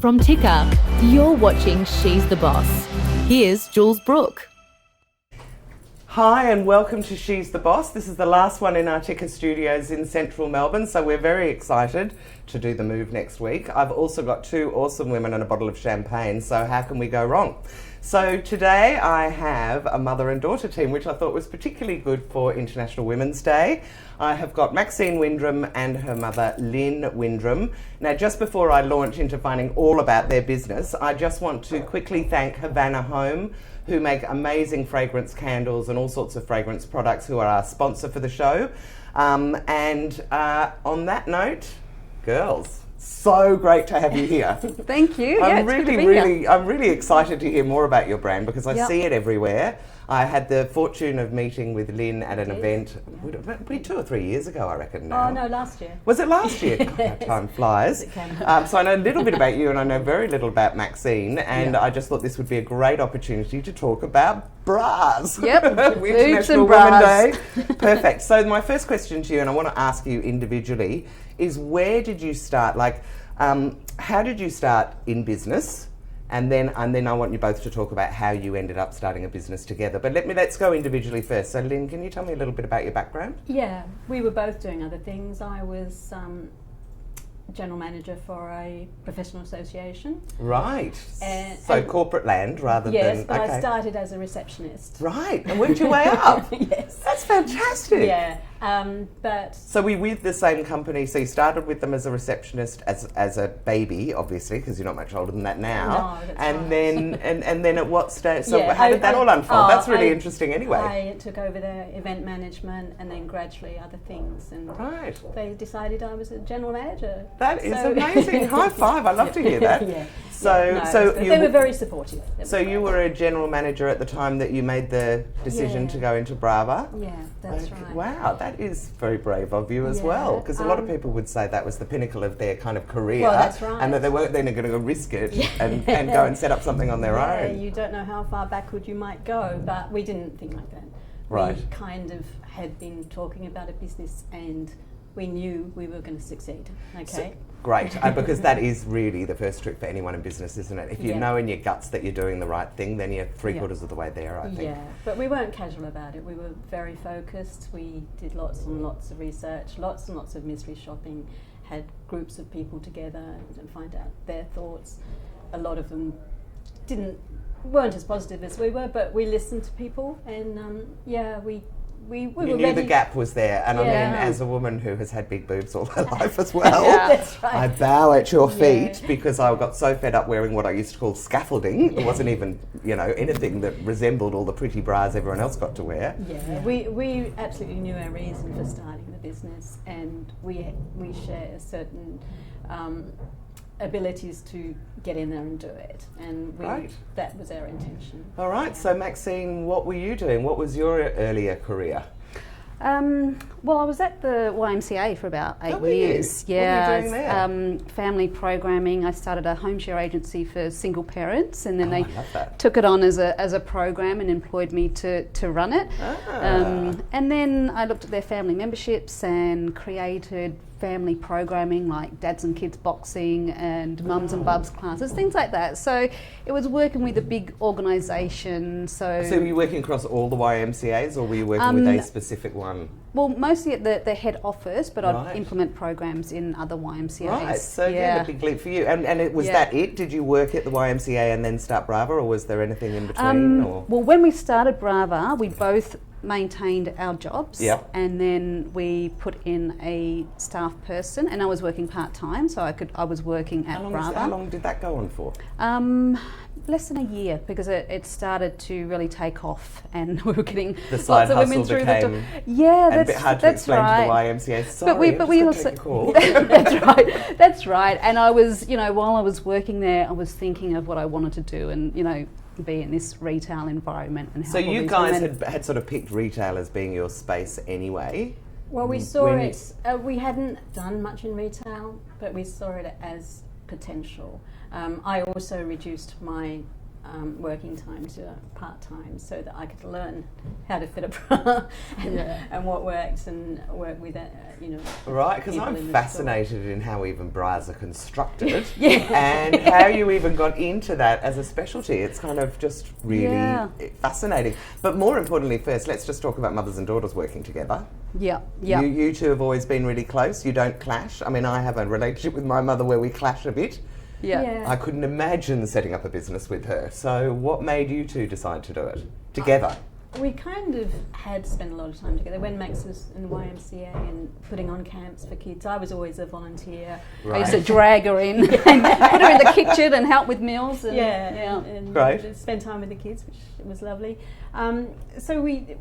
From Dcup, you're watching She's the Boss. Here's Jules Brooke. Hi and welcome to She's the Boss. This is the last one in our Dcup studios in central Melbourne, so we're very excited to do the move next week. I've also got two awesome women and a bottle of champagne, so how can we go wrong? So today I have a mother and daughter team, which I thought was particularly good for International Women's Day. I have got Maxine Windram and her mother Lynn Windram. Now, just before I launch into finding all about their business, I just want to quickly thank Havana Home, who make amazing fragrance candles and all sorts of fragrance products, who are our sponsor for the show. On that note, girls, so great to have you here. Thank you. I'm really excited to hear more about your brand because I see it everywhere. I had the fortune of meeting with Lynn at an event, probably 2 or 3 years ago, I reckon now. Oh, no, last year. Was it last year? God, how time flies. So I know a little bit about you and I know very little about Maxine, and I just thought this would be a great opportunity to talk about bras. Yep, International Women's Day. Perfect. So my first question to you, and I want to ask you individually, is where did you start? Like, how did you start in business? And then I want you both to talk about how you ended up starting a business together. But let's go individually first. So Lynn, can you tell me a little bit about your background? Yeah, we were both doing other things. I was general manager for a professional association. Right. So corporate land rather than... Yes, but I started as a receptionist. Right, and worked your way up. Yes. That's fantastic. Yeah, but... So we with the same company, so you started with them as a receptionist, as a baby, obviously, because you're not much older than that now. No, that's and right. then at what stage, so Yeah, how did that all unfold? That's really interesting anyway. I took over their event management and then gradually other things, and Right. they decided I was a general manager. That is amazing. High five. I love to hear that. Yeah. So They were very supportive. So you were a general manager at the time that you made the decision to go into Brava? Yeah, that's right. Wow, that is very brave of you as well, because a lot of people would say that was the pinnacle of their kind of career. Well, that's right. And that they weren't then going to risk it and go and set up something on their own. You don't know how far backward you might go, but we didn't think like that. Right. We kind of had been talking about a business and we knew we were going to succeed. Okay. So, great, because that is really the first trick for anyone in business, isn't it? If you know in your guts that you're doing the right thing, then you're 3/4 of the way there, I think. Yeah, but we weren't casual about it. We were very focused. We did lots and lots of research, lots and lots of mystery shopping, had groups of people together and find out their thoughts. A lot of them weren't as positive as we were, but we listened to people, and we were You knew ready. the gap was there, and I mean, as a woman who has had big boobs all her life as well, That's right. I bow at your feet because I got so fed up wearing what I used to call scaffolding. It wasn't even, anything that resembled all the pretty bras everyone else got to wear. Yeah, we absolutely knew our reason for starting the business, and we share certain abilities to get in there and do it, and that was our intention. All right, so Maxine, what were you doing? What was your earlier career? Well, I was at the YMCA for about 8 years. Yeah, what were you doing there? Family programming. I started a home share agency for single parents, and then they I love that. took it on as a program and employed me to run it. And then I looked at their family memberships and created family programming like dads and kids boxing and mums and bubs classes, things like that. So it was working with a big organisation. So were you working across all the YMCAs, or were you working with a specific one? Well, mostly at the head office, but I'd implement programs in other YMCAs. Right, so again, a big leap for you. And was that it? Did you work at the YMCA and then start Brava, or was there anything in between? Well, when we started Brava, we both maintained our jobs, and then we put in a staff person, and I was working part-time, so I was working at Brava. How long did that go on for? Less than a year, because it started to really take off, and we were getting the side lots of women hustle through became the door. Yeah, and a bit hard to explain to the YMCA. Sorry, but we also take a call. That's right. And I was, while I was working there, I was thinking of what I wanted to do, and be in this retail environment. And so you guys had sort of picked retail as being your space anyway. Well, we saw it. We hadn't done much in retail, but we saw it as potential. I also reduced my working time to part-time so that I could learn how to fit a bra and what works and work with it, Right, because people I'm in the fascinated in how even bras are constructed and how you even got into that as a specialty. It's kind of just really fascinating. But more importantly, first, let's just talk about mothers and daughters working together. Yeah. You two have always been really close. You don't clash. I mean, I have a relationship with my mother where we clash a bit. Yeah. I couldn't imagine setting up a business with her. So what made you two decide to do it together? We kind of had spent a lot of time together. When Max was in the YMCA and putting on camps for kids, I was always a volunteer. Right. I used to drag her in and put her in the kitchen and help with meals. And, and Great. spend time with the kids, which was lovely. So we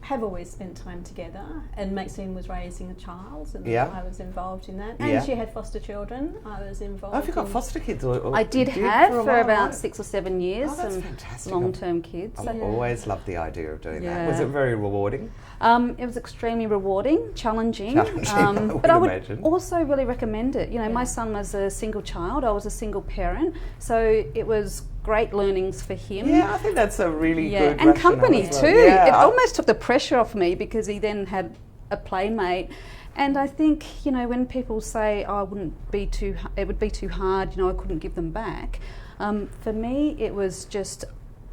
have always spent time together, and Maxine was raising a child, and I was involved in that. And she had foster children. I was involved. Oh, have you got foster kids? Or I did have for, for about 6 or 7 years. Oh, that's some fantastic. long-term kids. I've always loved the idea of doing that. Yeah. Was it very rewarding? It was extremely rewarding, challenging. But I would imagine. also really recommend it. My son was a single child. I was a single parent, so it was great learnings for him. Yeah, I think that's a really good and rationale company as well. too. Yeah, It almost took the pressure off me because he then had a playmate. And I think when people say, "Oh, it would be too hard," I couldn't give them back. For me, it was just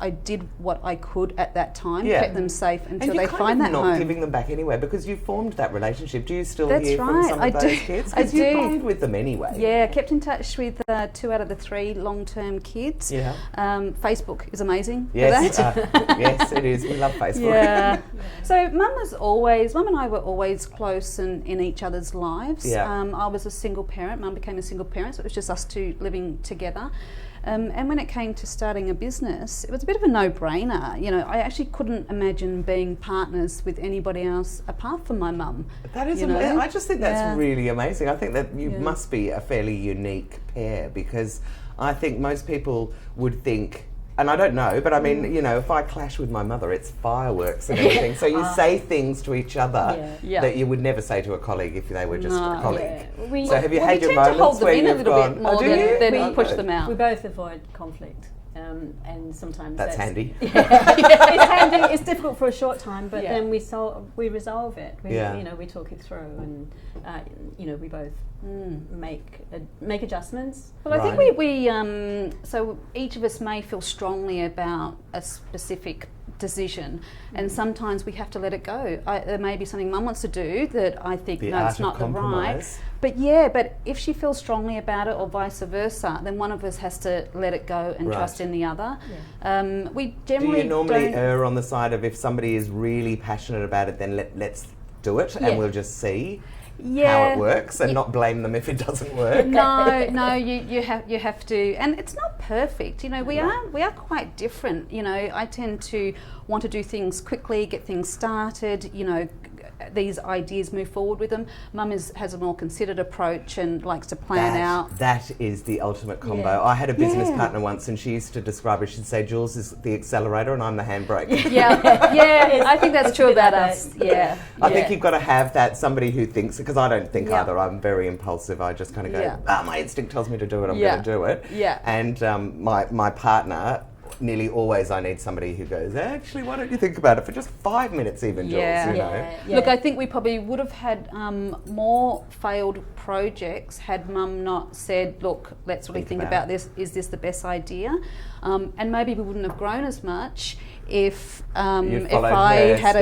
I did what I could at that time, kept them safe until they find that home. And you're home. not giving them back anyway because you formed that relationship. Do you still That's hear from right, some I of those do. kids? I Because you do. bond with them anyway. Yeah, kept in touch with 2 out of the 3 long-term kids. Yeah. Facebook is amazing Yes, for that. yes, it is. We love Facebook. Yeah. So Mum and I were always close in each other's lives. Yeah. I was a single parent. Mum became a single parent, so it was just us two living together. And when it came to starting a business, it was a bit of a no-brainer. I actually couldn't imagine being partners with anybody else apart from my mum. That is amazing. I just think that's really amazing. I think that you must be a fairly unique pair because I think most people would think, and I don't know, but I mean, if I clash with my mother, it's fireworks and everything. So you say things to each other that you would never say to a colleague if they were just a colleague. Yeah. So have you had we your tend to moments hold them where in a you've little gone, bit more than push them out. We both avoid conflict. And sometimes that's handy. It's handy. It's difficult for a short time, but then we resolve it. We talk it through, and we both make adjustments. Well, I think we so each of us may feel strongly about a specific decision, and sometimes we have to let it go. There may be something Mum wants to do that I think no, it's not the right. But if she feels strongly about it, or vice versa, then one of us has to let it go and trust in the other. Yeah. We generally do you normally err on the side of if somebody is really passionate about it, then let's do it and we'll just see how it works and not blame them if it doesn't work? No, you have to, and it's not perfect. We are quite different. I tend to want to do things quickly, get things started. These ideas move forward with them. Mum has a more considered approach and likes to plan out. That is the ultimate combo. I had a business partner once, and she used to describe it. She'd say, "Jules is the accelerator, and I'm the handbrake." Yeah. I think that's true about us. Yeah. I think you've got to have that somebody who thinks, because I don't think either. I'm very impulsive. I just kind of go, my instinct tells me to do it. I'm going to do it. Yeah. And my partner. Nearly always I need somebody who goes, actually, why don't you think about it for just 5 minutes even, Jules, Yeah. Look, I think we probably would have had more failed projects had Mum not said, look, let's really think about this. Is this the best idea? And maybe we wouldn't have grown as much if I had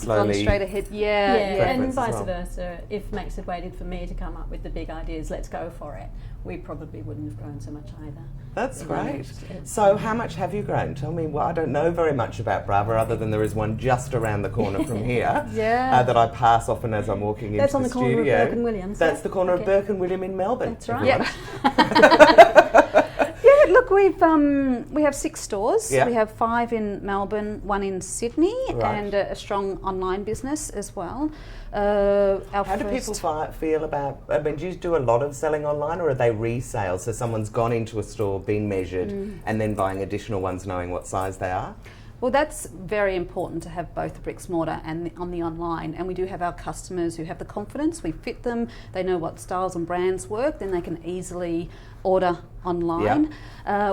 gone straight ahead. And vice versa. If Max had waited for me to come up with the big ideas, let's go for it, we probably wouldn't have grown so much either. That's great. So how much have you grown? Tell me. Well, I don't know very much about Brava other than there is one just around the corner from here that I pass often as I'm walking into the studio. That's on the corner of Burke and Williams. That's the corner of Burke and William in Melbourne. That's right. Look, we have 6 stores. Yeah. We have 5 in Melbourne, 1 in Sydney, and a strong online business as well. How do people feel about, do you do a lot of selling online, or are they resales? So someone's gone into a store, been measured, and then buying additional ones knowing what size they are? Well, that's very important to have both the bricks mortar and on the online. And we do have our customers who have the confidence. We fit them. They know what styles and brands work. Then they can easily order online.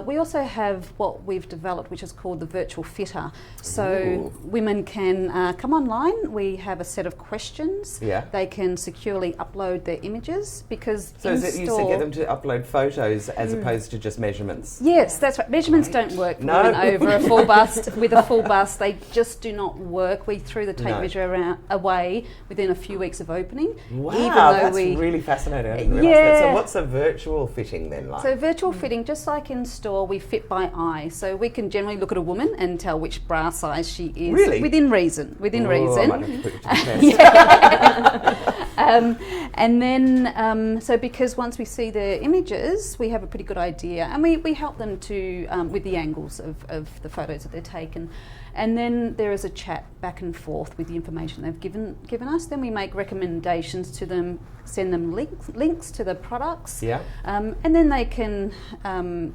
We also have what we've developed, which is called the virtual fitter. So women can come online. We have a set of questions. Yeah. They can securely upload their images because So is it you to get them to upload photos as opposed to just measurements? Yes, that's right. Measurements don't work for No. women over a full bust. With a full bust, they just do not work. We threw the tape measure away within a few weeks of opening. Wow, even though that's really fascinating. I didn't realise that. So what's a virtual fitting then like? So virtual fitting, just like in store, we fit by eye. So we can generally look at a woman and tell which bra size she is. Really? Within reason. Within I reason. might have to put you to the test. And then, so because once we see the images, we have a pretty good idea, and we help them to with the angles of the photos that they're taken. And then there is a chat back and forth with the information they've given us. Then we make recommendations to them, send them links to the products, and then they can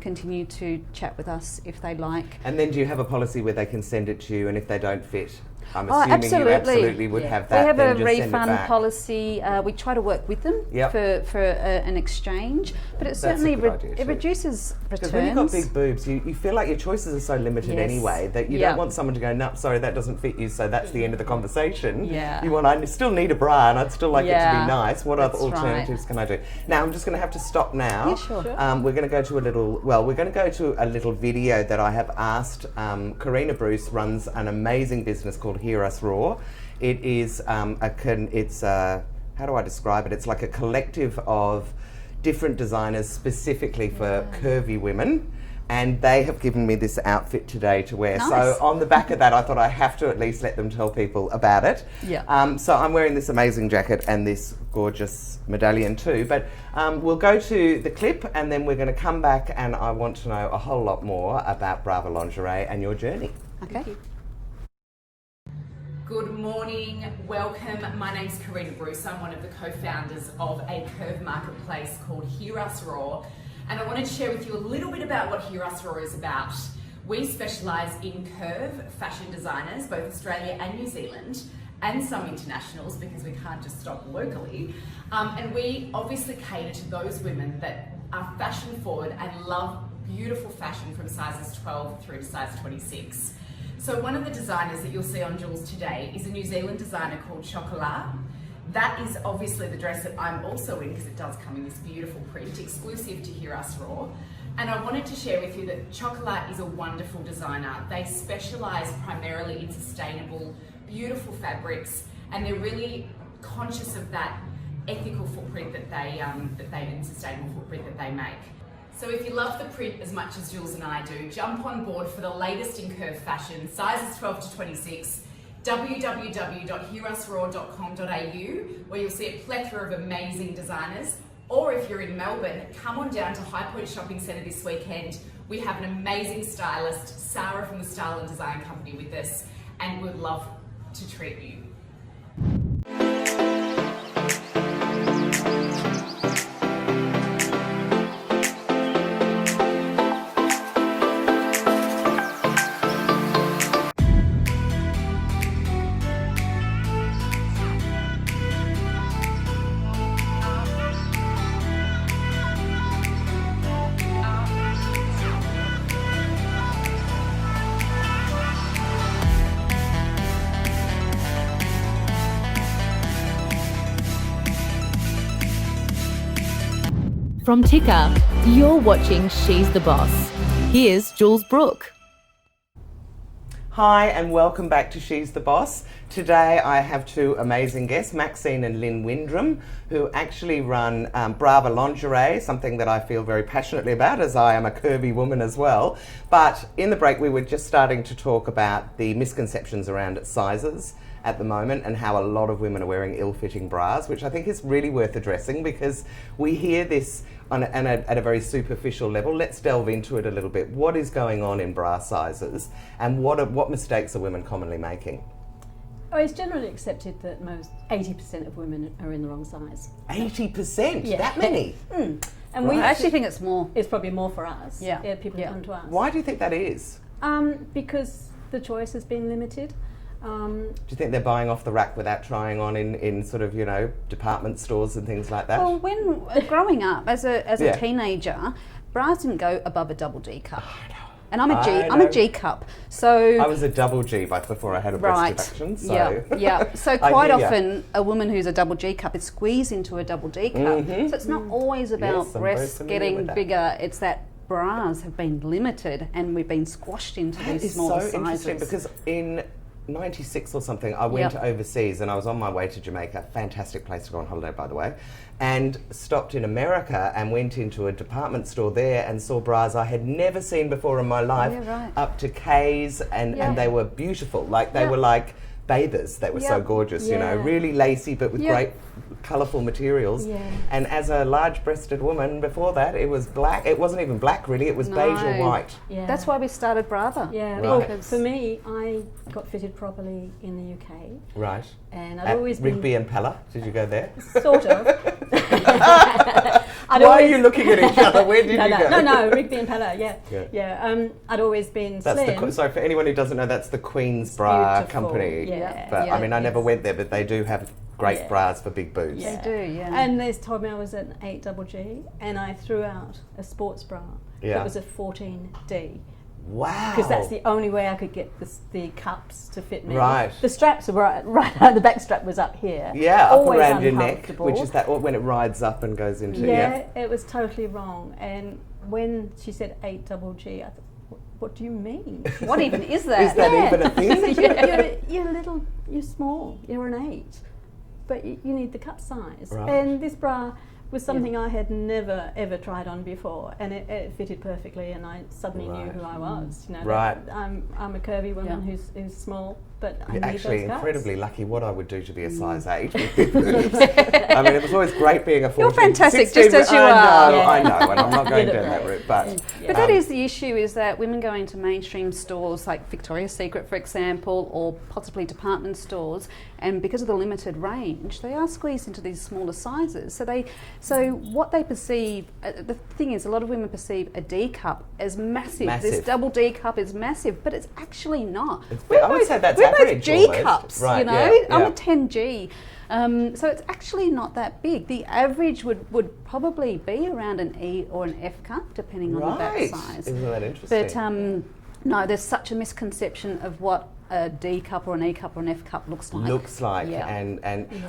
continue to chat with us if they like. And then do you have a policy where they can send it to you, and if they don't fit, I'm assuming absolutely. you absolutely would have that. We have then a just send it refund back. policy. We try to work with them for an exchange, but it certainly reduces returns. Because when you've got big boobs, you feel like your choices are so limited anyway that you don't want someone to go, no, sorry, that doesn't fit you, so that's the end of the conversation. Yeah. You want, I still need a bra and I'd still like it to be nice. What other That's alternatives can I do? Now, I'm just going to have to stop now. Yeah, sure. We're going to go to a little video that I have asked. Karina Bruce runs an amazing business called Hear Us Raw. It is how do I describe it? It's like a collective of different designers specifically for curvy women, and they have given me this outfit today to wear. Nice. So on the back of that, I thought I have to at least let them tell people about it. Yeah. So I'm wearing this amazing jacket and this gorgeous medallion too, but we'll go to the clip and then we're going to come back, and I want to know a whole lot more about Brava Lingerie and your journey. Okay. Good morning, welcome. My name's Karina Bruce. I'm one of the co-founders of a curve marketplace called Hear Us Raw, and I wanted to share with you a little bit about what Hear Us Raw is about. We specialise in curve fashion designers, both Australia and New Zealand, and some internationals because we can't just stop locally. And we obviously cater to those women that are fashion forward and love beautiful fashion from sizes 12 through to size 26. So one of the designers that you'll see on Jules today is a New Zealand designer called Chocolat. That is obviously the dress that I'm also in because it does come in this beautiful print, exclusive to Hear Us Raw. And I wanted to share with you that Chocolat is a wonderful designer. They specialise primarily in sustainable, beautiful fabrics, and they're really conscious of that ethical footprint that they and sustainable footprint that they make. So if you love the print as much as Jules and I do, jump on board for the latest in curve fashion, sizes 12 to 26, www.hearusraw.com.au, where you'll see a plethora of amazing designers. Or if you're in Melbourne, come on down to High Point Shopping Centre this weekend. We have an amazing stylist, Sarah from the Style and Design Company, with us, and we'd love to treat you. From Dcup, you're watching She's the Boss. Here's Jules Brooke. Hi and welcome back to She's the Boss. Today I have two amazing guests, Maxine and Windram, who actually run Brava Lingerie, something that I feel very passionately about as I am a curvy woman as well. But in the break we were just starting to talk about the misconceptions around sizes at the moment and how a lot of women are wearing ill-fitting bras, which I think is really worth addressing because we hear this at a very superficial level. Let's delve into it a little bit. What is going on in bra sizes and what mistakes are women commonly making? Oh, it's generally accepted that most 80% of women are in the wrong size. 80%? Yeah. That many? And Right. I actually think it's more. It's probably more for us. Yeah. People come to us. Why do you think that is? Because the choice has been limited. Do you think they're buying off the rack without trying on in sort of, department stores and things like that? Well, when growing up as a teenager, bras didn't go above a double D cup. And I I'm a know. G cup. So I was a double G before I had a breast reduction. So. Yeah. So I quite hear ya. often a woman who's a double G cup is squeezed into a double D cup. So it's not always about Yes, I'm very breasts familiar getting with that. bigger. It's that bras have been limited and we've been squashed into these It's smaller so sizes. interesting because in 96 or something, I went overseas and I was on my way to Jamaica, fantastic place to go on holiday, by the way, and stopped in America and went into a department store there and saw bras I had never seen before in my life, up to K's, and they were beautiful. Like they were like bathers. They were so gorgeous, you know, really lacy but with great colourful materials. And as a large-breasted woman before that, it was black. It wasn't even black really, it was beige or white. That's why we started Brava. Yeah, Right. well, for me, I got fitted properly in the UK. Right. And I'd At always Rigby been and Pella, did you go there? sort of. Why are you looking at each other? Where did you go? No, Rigby and Pella, yeah. I'd always been slim. So for anyone who doesn't know, that's the Queen's Bra Beautiful, company. yeah. But I mean, I never went there, but they do have great bras for big boobs. Yeah. They do, yeah. And they told me I was an 8GG, and I threw out a sports bra that was a 14D. Wow. Because that's the only way I could get the cups to fit me. Right. The straps were right, the back strap was up here. Yeah, up Always around your neck, uncomfortable. which is that when it rides up and goes into, Yeah, it was totally wrong. And when she said 8GG, I thought, what do you mean? What even is that? Is that even a thing? You're little, you're small, you're an 8, but you need the cup size. Right. And this bra was something I had never ever tried on before, and it fitted perfectly, and I suddenly knew who I was. You know, that I'm a curvy woman who's small, but I need actually those cups. incredibly lucky. What I would do to be a size 8 with big boobs. I mean, it was always great being a 14. You're fantastic, 16, just as you I know, are. I know, and I'm not going down that route, but... But that is the issue, is that women go into mainstream stores like Victoria's Secret, for example, or possibly department stores, and because of the limited range, they are squeezed into these smaller sizes. So what they perceive, the thing is, a lot of women perceive a D cup as massive. This double D cup is massive, but it's actually not. I would say that's we're average both G almost. cups, Right, you know. yeah, I'm yeah. a 10G. So it's actually not that big. The average would probably be around an E or an F cup, depending on the back size. Isn't that interesting? But no, there's such a misconception of what a D cup or an E cup or an F cup looks like. And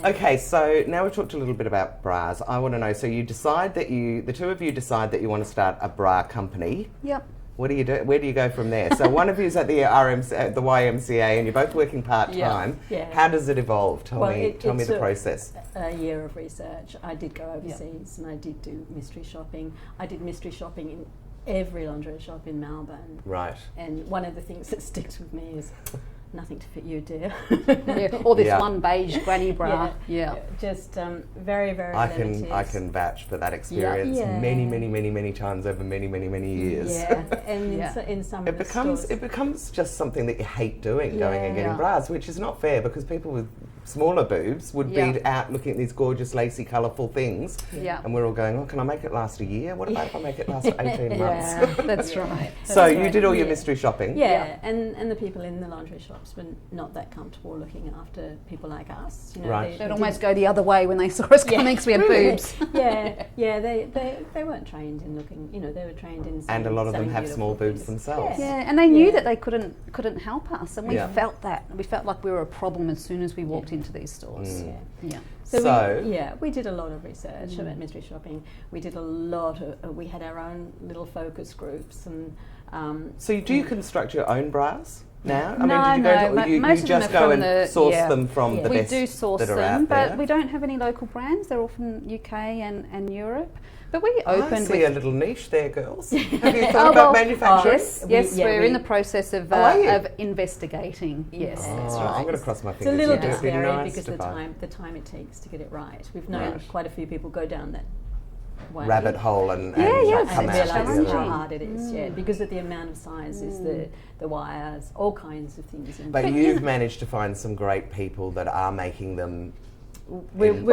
okay, so now we've talked a little bit about bras. I want to know, so you decide that the two of you decide that you want to start a bra company. Yep. What do you do? Where do you go from there? So one of you's at the the YMCA, and you're both working part time. Yeah. How does it evolve? Tell me it's the process. A year of research. I did go overseas and I did do mystery shopping. I did mystery shopping in every lingerie shop in Melbourne. Right. And one of the things that sticks with me is nothing to fit you, dear. Or this one beige granny bra. Just very, very limited. I can vouch for that experience many times over many years. Yeah, and in some of the stores. It becomes just something that you hate doing, going and getting bras, which is not fair because people with smaller boobs would be out looking at these gorgeous, lacy, colourful things, and we're all going, oh, can I make it last a year? What about if I make it last for 18 months? Yeah, that's right. So you did all your mystery shopping? Yeah, and the people in the lingerie shops were not that comfortable looking after people like us. You know, Right. They'd almost go the other way when they saw us coming because we had boobs. They weren't trained in looking, you know, they were trained in And a lot of them have small boobs things. themselves. Yeah, and they knew that they couldn't help us, and we felt that. We felt like we were a problem as soon as we walked into these stores. So we did a lot of research about mystery shopping. We did a lot of, we had our own little focus groups and. So do you construct your own bras now? I No, mean, did you most you of them just are go from and source them from the we best do source that are them, out but there? we don't have any local brands. They're all from UK and Europe. But we I opened see with a little niche there, girls. Have you thought about manufacturing? Yes, we're in the process of investigating. Yes, that's right. I'm going to cross my It's a fingers. little It'd bit be scary nice because to the buy. time it takes to get it right. We've known quite a few people go down that way. Rabbit hole and and come out realise the how other. hard it is, because of the amount of sizes, the wires, all kinds of things. But you've managed to find some great people that are making them we're in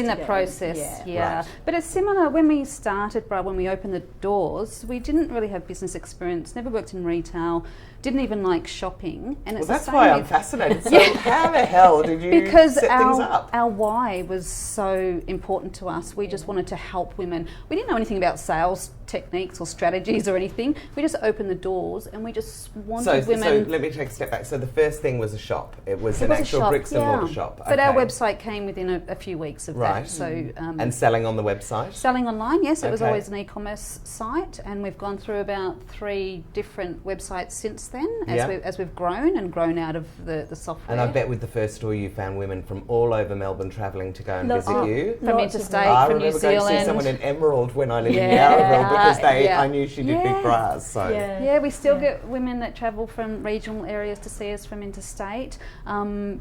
that investigating. process, yeah. Right. But it's similar when we started, when we opened the doors, we didn't really have business experience, never worked in retail, didn't even like shopping. And it's Well, the that's same why I'm with- fascinated. So how the hell did you because set things up? our why was so important to us. We just wanted to help women. We didn't know anything about sales techniques or strategies or anything. We just opened the doors and we just wanted So women. let me take a step back. So the first thing was a shop. It was It an was a actual shop, bricks and mortar shop. But our Okay. website came within a few weeks of Right. that. So And selling on the website? selling online, yes, it was Okay. always an e-commerce site, and we've gone through about 3 different websites since then Yeah. as we've grown out of the software. And I bet with the first store you found women from all over Melbourne travelling to go and Lots visit of- you. from Lots of interstate, I from New remember going to see Zealand. someone in Emerald when I lived in Yeah. Yarraville because Yeah. I knew she did big Yeah. bras. So Yeah, we still get women that travel from regional areas to see us from interstate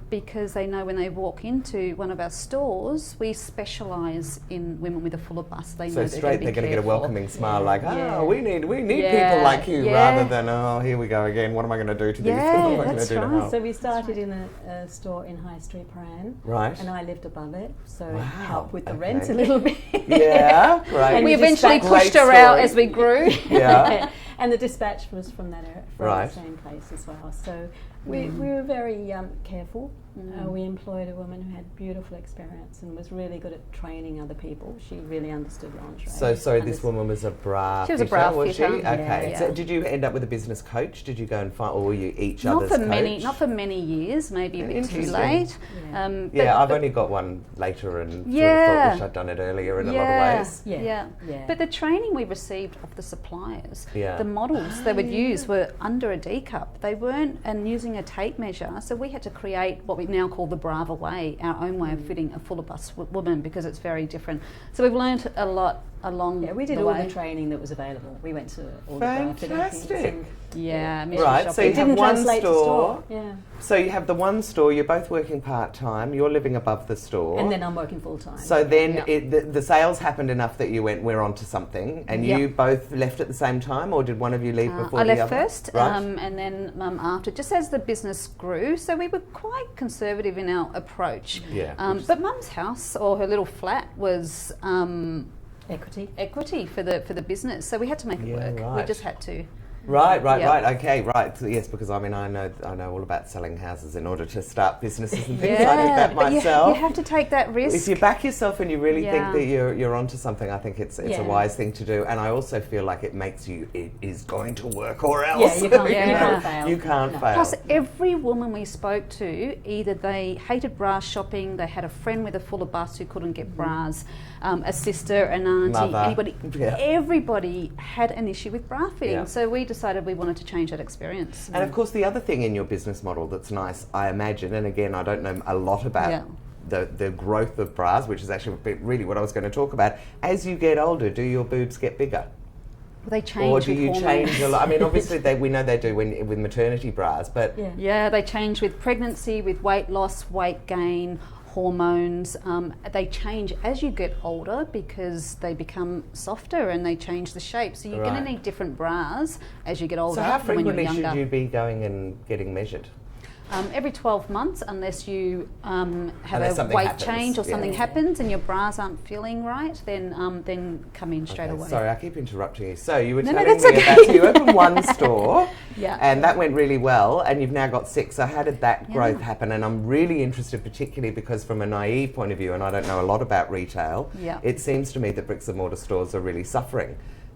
because they know when they walk into one of our stores, we specialise in women with a fuller bust. They know so they're straight they're going to get a careful. welcoming smile like, Yeah. we need Yeah. people like you Yeah. rather than, oh, here we go again. What am I going to do to these Yeah, people? What am I going to that's do to right. help? So we started in a store in High Street, Paran, Right. and I lived above it, so Wow, helped with the okay. rent a little bit. Yeah, great. And We you just eventually start- pushed Great her out story. as we grew. Yeah. And the dispatch was from that area, from Right. the same place as well. So we were very careful. We employed a woman who had beautiful experience and was really good at training other people. She really understood lingerie. So sorry, this woman was a bra She was a fitter, bra was she? fitter. Okay. Yeah. So did you end up with a business coach? Did you go and find, or were you each Not other's for coach? not for many years, maybe a bit too Interesting. late. Yeah. Yeah, I've only got one later and sort of Yeah. thought wish I'd done it earlier in a lot of ways. Yeah. But the training we received off the suppliers, Yeah. the models they would use were under a Dcup. They weren't, and using a tape measure. So we had to create what we now call the Brava way, our own way of fitting a fuller bust woman because it's very different. So we've learned a lot along Yeah, we did the all way. the training that was available. We went to all the bra fitting things. Fantastic. and Yeah, mystery Right, so shopping. you It have didn't one translate to store. store. Yeah. So you have the one store, you're both working part-time, you're living above the store. And then I'm working full time. So then Yeah. the sales happened enough that you went, we're on to something, and Yeah. you both left at the same time, or did one of you leave before I the left other? first, Right. and then after, just as the business grew. So we were quite conservative in our approach. Yeah, But Mum's house or her little flat was Equity. for the business, so we had to make it Yeah, work. We right. just had to. Right, Yeah. right, okay, right. So, yes, because I mean, I know all about selling houses in order to start businesses and things. I did that but myself. you have to take that risk. If you back yourself and you really think Yeah. that you're onto something, I think it's Yeah. a wise thing to do. And I also feel like it makes you, it is going to work or else. Yeah, you can't- you can't fail. You can't No. fail. Plus, every woman we spoke to, either they hated bra shopping, they had a friend with a fuller bust who couldn't get bras, a sister, an auntie, Mother. anybody. Yeah. Everybody had an issue with bra fitting. Yeah. So we decided we wanted to change that experience. And of course, the other thing in your business model that's nice, I imagine, and again, I don't know a lot about Yeah. the growth of bras, which is actually really what I was going to talk about. As you get older, do your boobs get bigger? They change. Or do with you hormones. change a lot? I mean, obviously, we know they do with maternity bras, but Yeah. Yeah, they change with pregnancy, with weight loss, weight gain, hormones. They change as you get older because they become softer and they change the shape. So you're going Right. to need different bras as you get older so how than when you're frequently younger. should you be going and getting measured? Every 12 months, unless you have Unless a something weight happens, change or yeah. something happens and your bras aren't feeling right, then come in straight Okay, away. sorry, I keep interrupting you. So you were No, telling that's me okay. about, so you opened one store, Yeah. and that went really well, and you've now got 6. So how did that Yeah. growth happen? And I'm really interested, particularly because from a naive point of view, and I don't know a lot about retail, Yeah. it seems to me that bricks and mortar stores are really suffering.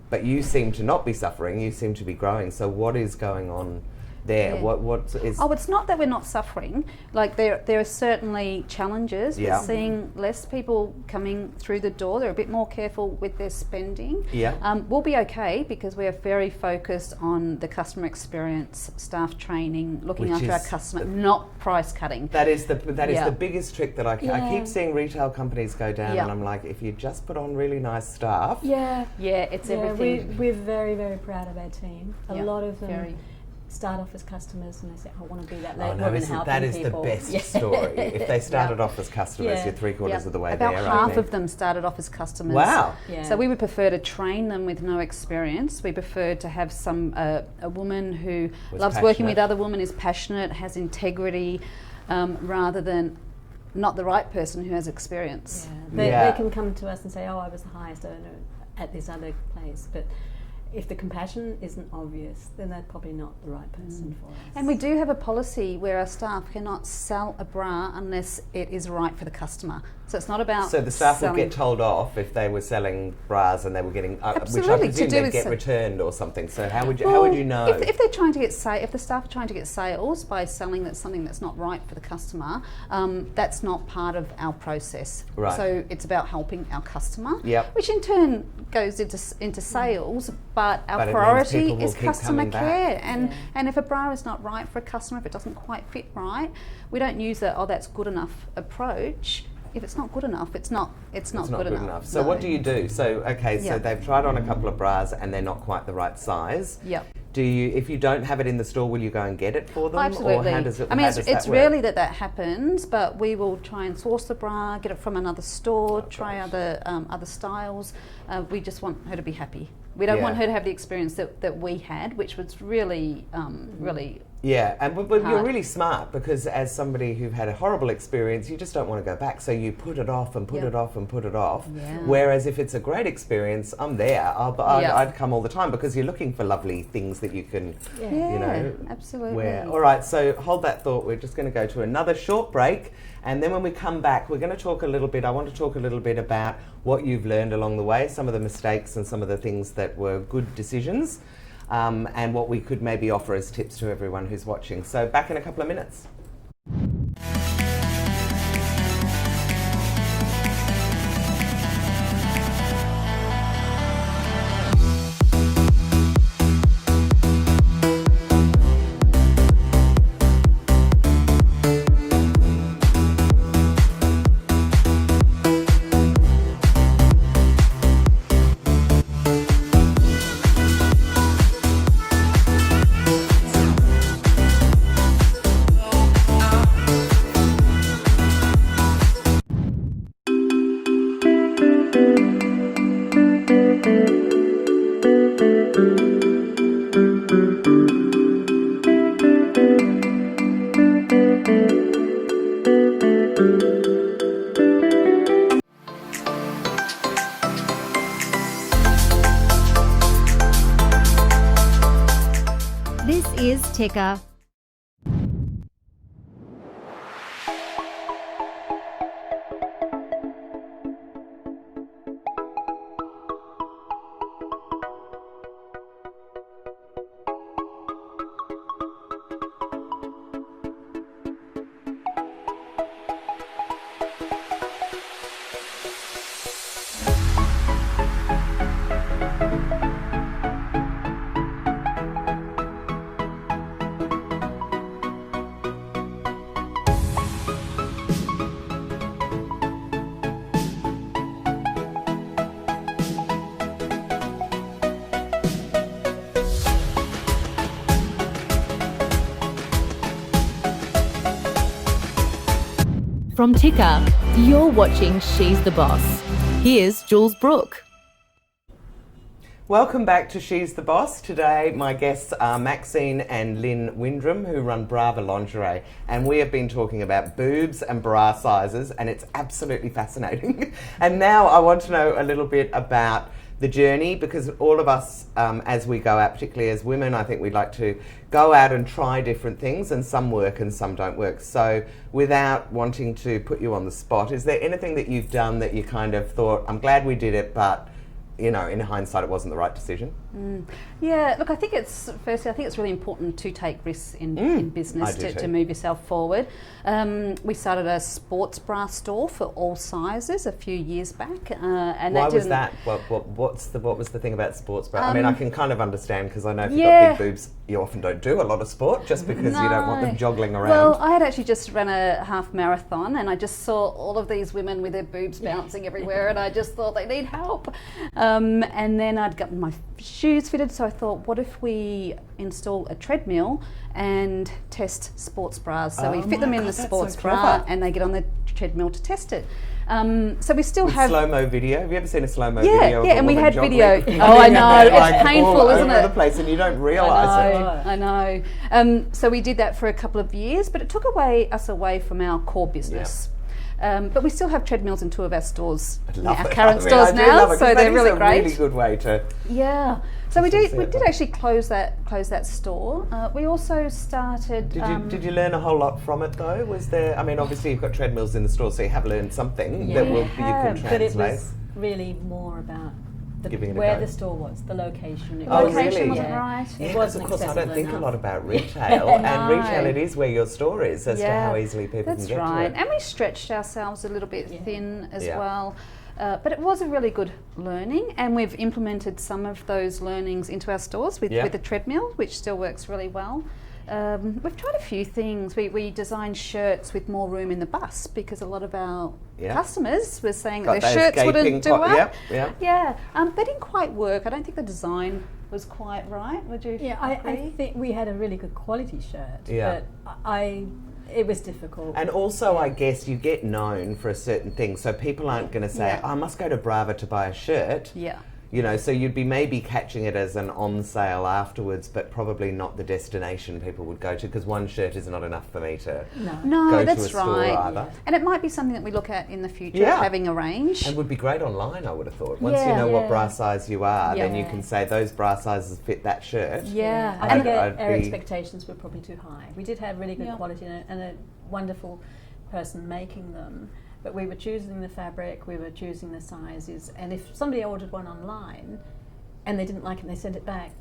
But you seem to not be suffering, you seem to be growing. So what is going on there? Yeah. What is... Oh, it's not that we're not suffering. Like there are certainly challenges. Yeah. We're seeing less people coming through the door. They're a bit more careful with their spending. Yeah. We'll be okay because we are very focused on the customer experience, staff training, looking Which after our is customer, not price cutting. That is Yeah. the biggest trick that I Yeah. keep seeing retail companies go down, Yeah. and I'm like, if you just put on really nice staff, Yeah. Yeah, it's Yeah, everything. we're very, very proud of our team. A Yeah, lot of them very. start off as customers and they say, I want to be that oh late no, woman isn't, helping that is people. the best Yeah. story. If they started Yeah. off as customers, Yeah. you're 3/4 of the way About there. I half think. of them started off as customers. Wow. Yeah. So we would prefer to train them with no experience. We prefer to have a woman who Was loves working with passionate. other women, is passionate, has integrity, rather than not the right person who has experience. They can come to us and say, oh, I was the highest earner at this other place, but if the compassion isn't obvious, then they're probably not the right person for us. And we do have a policy where our staff cannot sell a bra unless it is right for the customer. So it's not about So the staff selling. would get told off if they were selling bras and they were getting, which I Absolutely, to presume do they'd with get se- returned or something. So how would you know? If they're trying to get if the staff are trying to get sales by selling something that's not right for the customer, that's not part of our process. Right. So it's about helping our customer, Yep. which in turn goes into sales. But our But it means priority people will is keep customer coming back. care, and if a bra is not right for a customer, if it doesn't quite fit right, we don't use that's good enough approach. If it's not good enough, it's not good enough. So No. what do you do? So so Yep. they've tried on a couple of bras and they're not quite the right size. Yep. Do you, if you don't have it in the store, will you go and get it for them? Absolutely. Or how does it, I mean, how does it's that work? rarely that happens, but we will try and source the bra, get it from another store, try other styles. We just want her to be happy. We don't want her to have the experience that we had, which was really, really. Yeah, and but you're hard. really smart because as somebody who've had a horrible experience, you just don't want to go back. So you put it off and put it off and put it off. Yeah. Whereas if it's a great experience, I'm there. I'd come all the time because you're looking for lovely things that you can, you know, absolutely. wear. All right, so hold that thought. We're just going to go to another short break. And then when we come back, we're going to talk a little bit, I want to talk a little bit about what you've learned along the way, some of the mistakes and some of the things that were good decisions. And what we could maybe offer as tips to everyone who's watching. So back in a couple of minutes. This is Dcup. From Dcup, you're watching She's the Boss. Here's Jules Brooke. Welcome back to She's the Boss. Today my guests are Maxine and Lynn Windram, who run Brava Lingerie, and we have been talking about boobs and bra sizes, and it's absolutely fascinating. And now I want to know a little bit about the journey, because all of us, as we go out, particularly as women, I think we'd like to go out and try different things, and some work and some don't work. So without wanting to put you on the spot, is there anything that you've done that you kind of thought, I'm glad we did it, but you know, in hindsight, it wasn't the right decision? Yeah, look, I think it's really important to take risks in business to move yourself forward. We started a sports bra store for all sizes a few years back, and why that was didn't. that? What was the thing about sports bra? I mean, I can kind of understand, because I know if you've Yeah. got big boobs, you often don't do a lot of sport just because you don't want them joggling around. Well, I had actually just run a half marathon, and I just saw all of these women with their boobs bouncing everywhere, and I just thought they need help. And then I'd gotten my shoes fitted, so I thought, what if we install a treadmill and test sports bras? So we fit them in the sports bra, and they get on the treadmill to test it. So we still have slow-mo video. Have you ever seen a slow-mo video? Yeah, of a and we woman had joggling? video. Oh, I know, it's Like painful, all isn't over it? the place, and you don't realise it. I know. So we did that for a couple of years, but it took us away from our core business. But we still have treadmills in 2 of our stores, Love our it. current I mean, stores I do now, love it, 'cause so that they're is really a great. really good way to. Yeah. So we Just did actually close that store. We also started. Did you learn a whole lot from it though? Was there? I mean, obviously you've got treadmills in the store, so you have learned something that you can translate. But it was really more about Giving it a where go. the store was, the location. Oh, location really? wasn't Yeah. right. It Because wasn't of course I don't accessible think a enough. lot about retail, and retail it is where your store is as to how easily people That's can get right. to it. And we stretched ourselves a little bit thin as Yeah. well. But it was a really good learning, and we've implemented some of those learnings into our stores with the treadmill, which still works really well. We've tried a few things. We designed shirts with more room in the bus because a lot of our customers were saying that their shirts wouldn't do up. They didn't quite work. I don't think the design was quite right. Would you agree? I think we had a really good quality shirt, Yeah. but it was difficult. And also, I guess you get known for a certain thing, so people aren't going to say, I must go to Brava to buy a shirt. Yeah. You know, so you'd be maybe catching it as an on sale afterwards, but probably not the destination people would go to, because one shirt is not enough for me to No, go that's to a store right. either. And it might be something that we look at in the future, Yeah. having a range. And would be great online, I would have thought. Once you know what bra size you are, then you can say those bra sizes fit that shirt. Yeah. I think I'd our be- expectations were probably too high. We did have really good quality and a wonderful person making them, but we were choosing the fabric, we were choosing the sizes, and if somebody ordered one online and they didn't like it and they sent it back,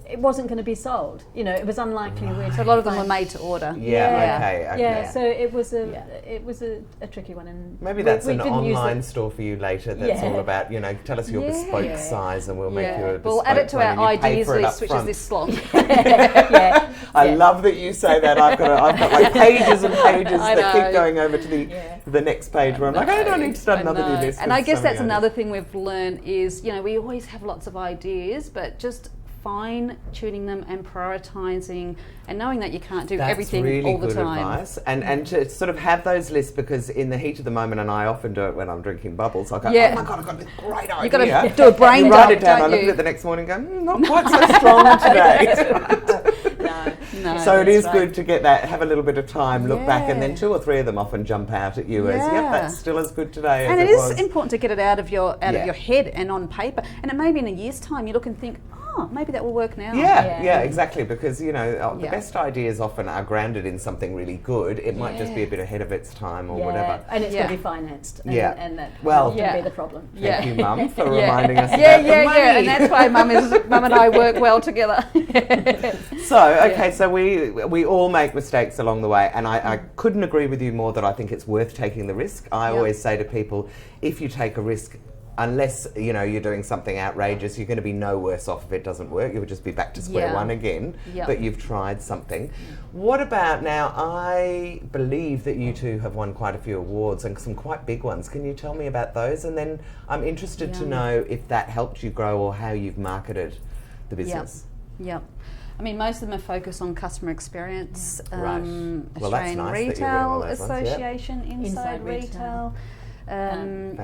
it wasn't going to be sold. You know, it was unlikely. So a lot of them were made to order. Okay. So it was a tricky one, and Maybe that's an didn't use online it. store for you later. That's all about, you know, tell us your bespoke size, and we'll make you a bespoke We'll add it to one, our and you pay ideas for it list, up which front. is this slump. I love that you say that. I've got like pages and pages that keep going over to the next page where I'm like, I don't need to start another new list. And I guess that's another thing we've learned is, you know, we always have lots of ideas, but just fine-tuning them and prioritising and knowing that you can't do everything really all the good time. Advice. And to sort of have those lists, because in the heat of the moment, and I often do it when I'm drinking bubbles, I go, oh my God, I've got this great idea. You've got to do a brain you dump, write it down, I don't look you? at it the next morning and go, not quite so strong today. No, So it is right. good to get that, have a little bit of time, look back, and then 2 or 3 of them often jump out at you as, that's still as good today and as it it was. is important to get it out of your head and on paper. And it may be in a year's time you look and think, oh, maybe that will work now. Yeah, exactly, because, you know, the best ideas often are grounded in something really good. It might just be a bit ahead of its time or whatever. And it's going to be financed. And, and that Well, can be the problem. Thank you, Mum, for reminding us about the money. And that's why Mum and I work well together. So we all make mistakes along the way, and I couldn't agree with you more that I think it's worth taking the risk. I always say to people, if you take a risk, unless, you know, you're doing something outrageous, you're going to be no worse off if it doesn't work. You would just be back to square one again, but you've tried something. What about now? I believe that you two have won quite a few awards, and some quite big ones. Can you tell me about those? And then I'm interested to know if that helped you grow or how you've marketed the business. Yep. I mean, most of them are focused on customer experience. Right. Well, that's Australian nice that you're Retail winning all those ones, Association, Inside Retail.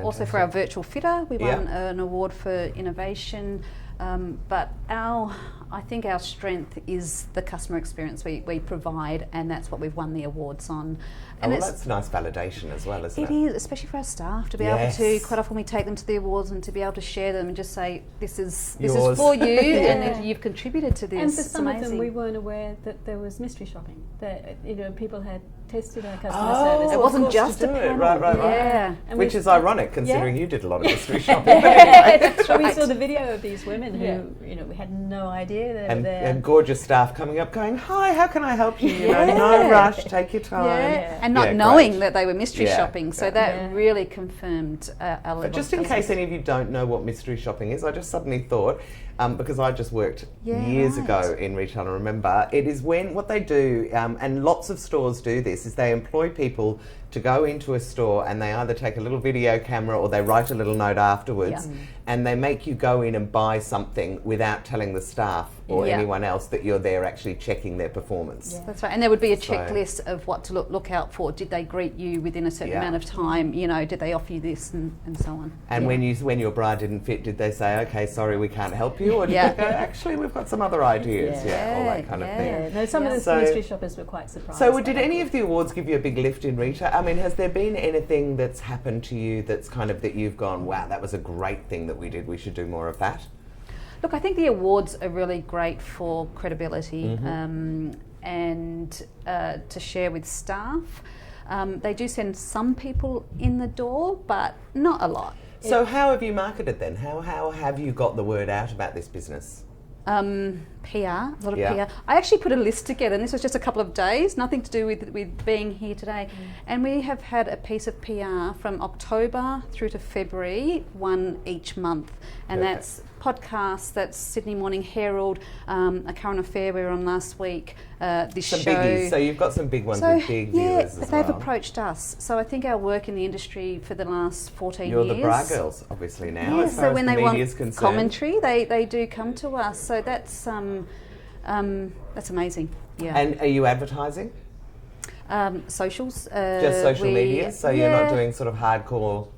Also for our virtual fitter, we won an award for innovation. But I think our strength is the customer experience we provide, and that's what we've won the awards on. And well, that's nice validation as well, isn't it? It is, especially for our staff, to be able to, quite often we take them to the awards and to be able to share them and just say, this is for you and that you've contributed to this. And for It's some amazing. of them, we weren't aware that there was mystery shopping. That, you know, people had tested our customer service. It wasn't just a panel. Right. Yeah. And Which we- is ironic, considering you did a lot of mystery shopping. That's So we right. saw the video of these women who, you know, we had no idea they were there. And gorgeous staff coming up going, hi, how can I help you? You know, no rush, take your time. And not Yeah, knowing great. that they were mystery shopping. So that really confirmed our level But just of in business. case any of you don't know what mystery shopping is, I just suddenly thought, because I just worked years ago in retail, and remember, it is when what they do, and lots of stores do this, is they employ people to go into a store and they either take a little video camera or they write a little note afterwards and they make you go in and buy something without telling the staff or Yeah. anyone else, that you're there actually checking their performance. That's right, and there would be a So- checklist of what to look out for. Did they greet you within a certain Yeah. amount of time? You know, did they offer you this and so on? And when your bra didn't fit, did they say, okay, sorry, we can't help you? Or did Yeah. they go, actually, we've got some other ideas? Yeah. All that kind of thing. Yeah, no, some of the So- mystery shoppers were quite surprised. So by did that. any of the awards give you a big lift in retail? I mean, has there been anything that's happened to you that's kind of that you've gone, wow, that was a great thing that we did, we should do more of that? Look, I think the awards are really great for credibility and to share with staff. They do send some people in the door, but not a lot. So how have you marketed then? How have you got the word out about this business? PR, a lot of Yeah. PR. I actually put a list together, and this was just a couple of days, nothing to do with being here today. And we have had a piece of PR from October through to February, one each month. And Okay. that's podcasts, that's Sydney Morning Herald, a current affair we were on last week, this Some show. biggies. So you've got some big ones So, with big yeah, viewers as they've well. approached us. So I think our work in the industry for the last 14 You're years. the bra girls, obviously, now, Yeah, as far so as when the they want media's concerned. commentary, they do come to us. So that's amazing. Yeah. And are you advertising? Socials. Just social media? So you're not yeah. doing sort of hardcore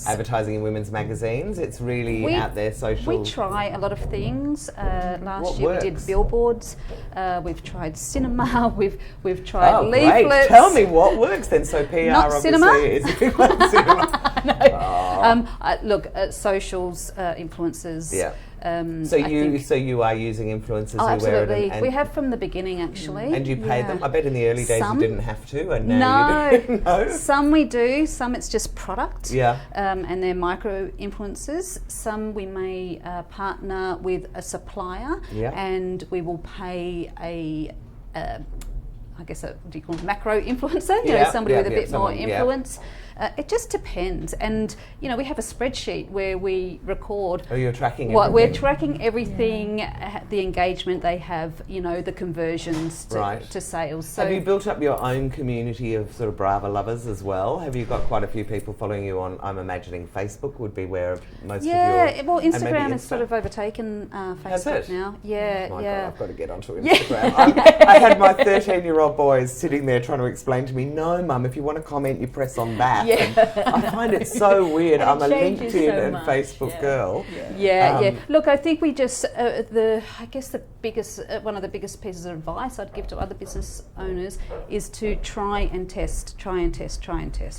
advertising in women's magazines? It's really out there, social? We try a lot of things. Last What year works? we did billboards. We've tried cinema. We've tried Oh, leaflets. great. Tell me what works then. So PR Not obviously cinema? is a big one. Cinema. Look, socials, influencers. Yeah. So you are using influencers Oh, who wear it absolutely. and We have from the beginning, actually. and you pay Yeah. them? I bet in the early days Some. you didn't have to, and now you do. No? Some we do. Some it's just product. Yeah. And they're micro influencers. Some we may partner with a supplier. Yeah. And we will pay I guess what do you call it, macro influencer? You know, somebody with a bit more influence. It just depends, and you know we have a spreadsheet where we record. Oh, you're tracking What we're everything. tracking everything, the engagement they have, you know, the conversions to sales. So have you built up your own community of sort of Brava lovers as well? Have you got quite a few people following you on? I'm imagining Facebook would be where most of your well, and maybe Instagram has Insta? sort of overtaken Has Facebook it? now. Yeah, My yeah. God, I've got to get onto Instagram. I had my 13-year-old boys sitting there trying to explain to me, no, Mum, if you want to comment, you press on that. Yeah. And I find it so weird. And I'm it a changes LinkedIn so and much, Facebook yeah. girl. Yeah. Look, I think we just the biggest one of the biggest pieces of advice I'd give to other business owners is to try and test,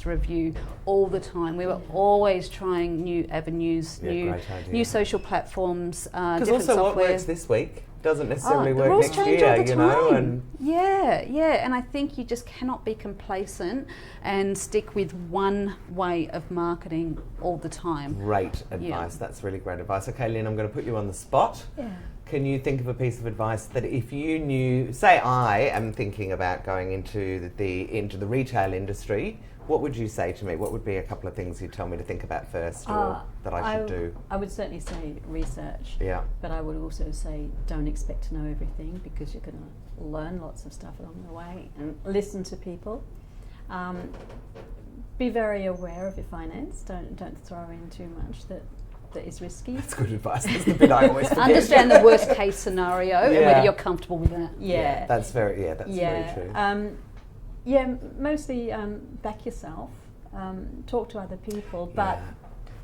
review all the time. We were always trying new avenues, Yeah, great idea. new social platforms, Because different also software. what works this week doesn't necessarily the work rules next change year, all the you know. time. And Yeah, and I think you just cannot be complacent and stick with one way of marketing all the time. great advice. That's really great advice. Okay, Lynn, I'm going to put you on the spot. Yeah. Can you think of a piece of advice that if you knew, say I am thinking about going into the retail industry, what would you say to me? What would be a couple of things you'd tell me to think about first, or that I should do? I would certainly say research. Yeah. But I would also say don't expect to know everything, because you're going to learn lots of stuff along the way, and listen to people. Be very aware of your finance. Don't throw in too much that is risky. That's good advice. That's the bit I always forget. Understand the worst case scenario and Yeah. whether you're comfortable with that. Yeah. That's very true. Mostly back yourself. Talk to other people, but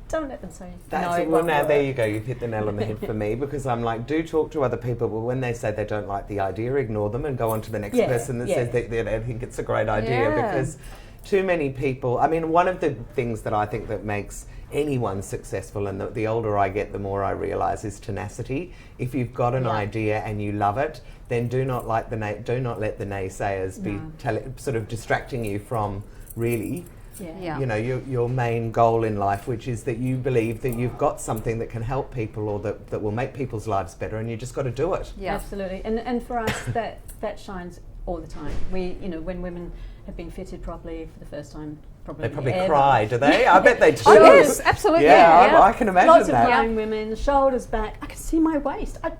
don't let them say no. Well, now there you go. You've hit the nail on the head for me, because I'm like, do talk to other people, but when they say they don't like the idea, ignore them and go on to the next person that says that they think it's a great idea. Yeah. Because too many people. I mean, one of the things that I think that makes anyone successful, and the older I get, the more I realise, is tenacity. If you've got an idea and you love it, then do not let the naysayers be sort of distracting you from really. Yeah. You know, your main goal in life, which is that you believe that you've got something that can help people, or that will make people's lives better, and you just got to do it. Yeah. Absolutely. And for us, that shines all the time. When women have been fitted properly for the first time, They probably ever. cry, do they? I bet they do. Oh, yes, absolutely. Yeah, Yeah. I can imagine Lots that. of young women, shoulders back. I can see my waist. I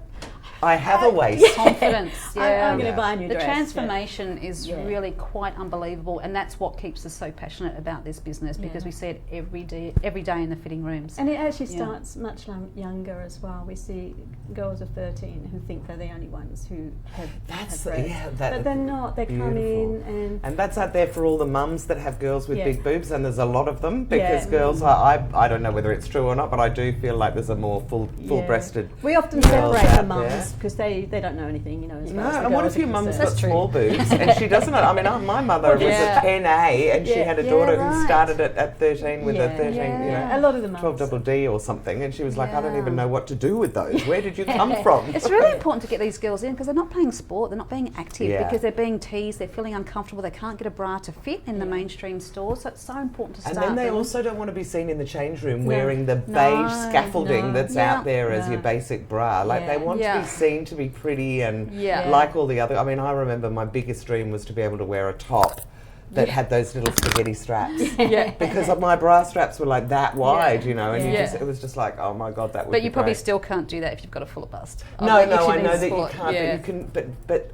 I have a waist. Confidence. Yeah. I'm going to buy a new The dress. transformation is Yeah. really quite unbelievable, and that's what keeps us so passionate about this business, because we see it every day in the fitting rooms. And it actually starts much younger as well. We see girls of 13 who think they're the only ones who have That's breasts. But they're not. They come in and that's out there for all the mums that have girls with Yeah. big boobs, and there's a lot of them because Yeah. girls are, I don't know whether it's true or not, but I do feel like there's a more full-breasted. We often girls separate the out mums there. because they don't know anything, you know. As No, far as the and what girls if your are mum's concerned. got small boobs and she doesn't know? I mean, my mother was Yeah. a 10A and she had a Yeah, daughter who right. started at 13 with a 13, you know, A lot of the mums. 12 double D or something, and she was like, I don't Yeah. even know what to do with those. Where did you come from? It's really important to get these girls in because they're not playing sport, they're not being active, Yeah. because they're being teased, they're feeling uncomfortable, they can't get a bra to fit in the mainstream stores, so it's so important to start And then they them. also don't want to be seen in the change room wearing the beige scaffolding that's out there as your basic bra. Like they want to be seen to be pretty and like all the other. I mean, I remember my biggest dream was to be able to wear a top that had those little spaghetti straps. Because my bra straps were like that wide, you know, and you just, it was just like, oh my God, that would But be you probably great. still can't do that if you've got a fuller bust. No, I know that you can't, but you can. But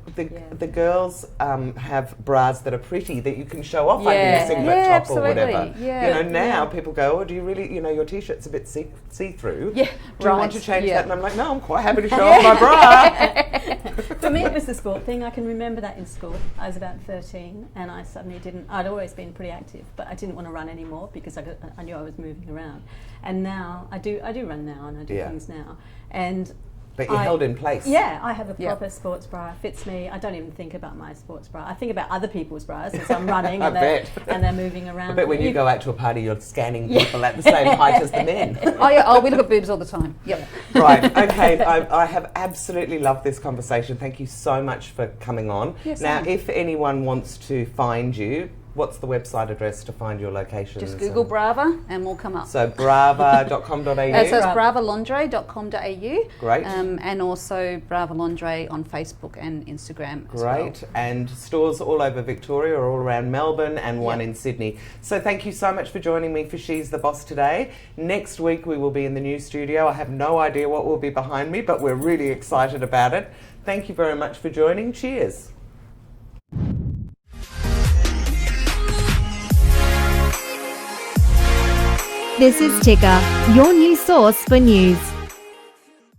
the girls have bras that are pretty that you can show off under your singlet top or whatever. Yeah. You know, now people go, oh, do you really? You know, your t-shirt's a bit see-through. Yeah, Do you want to change that? And I'm like, no, I'm quite happy to show Yeah. off my bra. For me, it was the sport thing. I can remember that in school. I was about 13, and I suddenly didn't. I'd always been pretty active, but I didn't want to run anymore because I knew I was moving around. And now I do run now, and I do things now. And But you're held in place. Yeah, I have a proper sports bra. It fits me. I don't even think about my sports bra. I think about other people's bras as I'm running and they're moving around. I bet when you go out to a party, you're scanning people at the same height as the men. We look at boobs all the time. Yep. Right, okay. I have absolutely loved this conversation. Thank you so much for coming on. Yes, now, if anyone wants to find you, what's the website address to find your locations? Just Google Brava and we'll come up. So brava.com.au. So it's bravalingerie.com.au. Great. And also Brava Lingerie on Facebook and Instagram as well. Great. And stores all over Victoria or all around Melbourne and one in Sydney. So thank you so much for joining me for She's the Boss today. Next week we will be in the new studio. I have no idea what will be behind me, but we're really excited about it. Thank you very much for joining. Cheers. This is Ticker, your new source for news.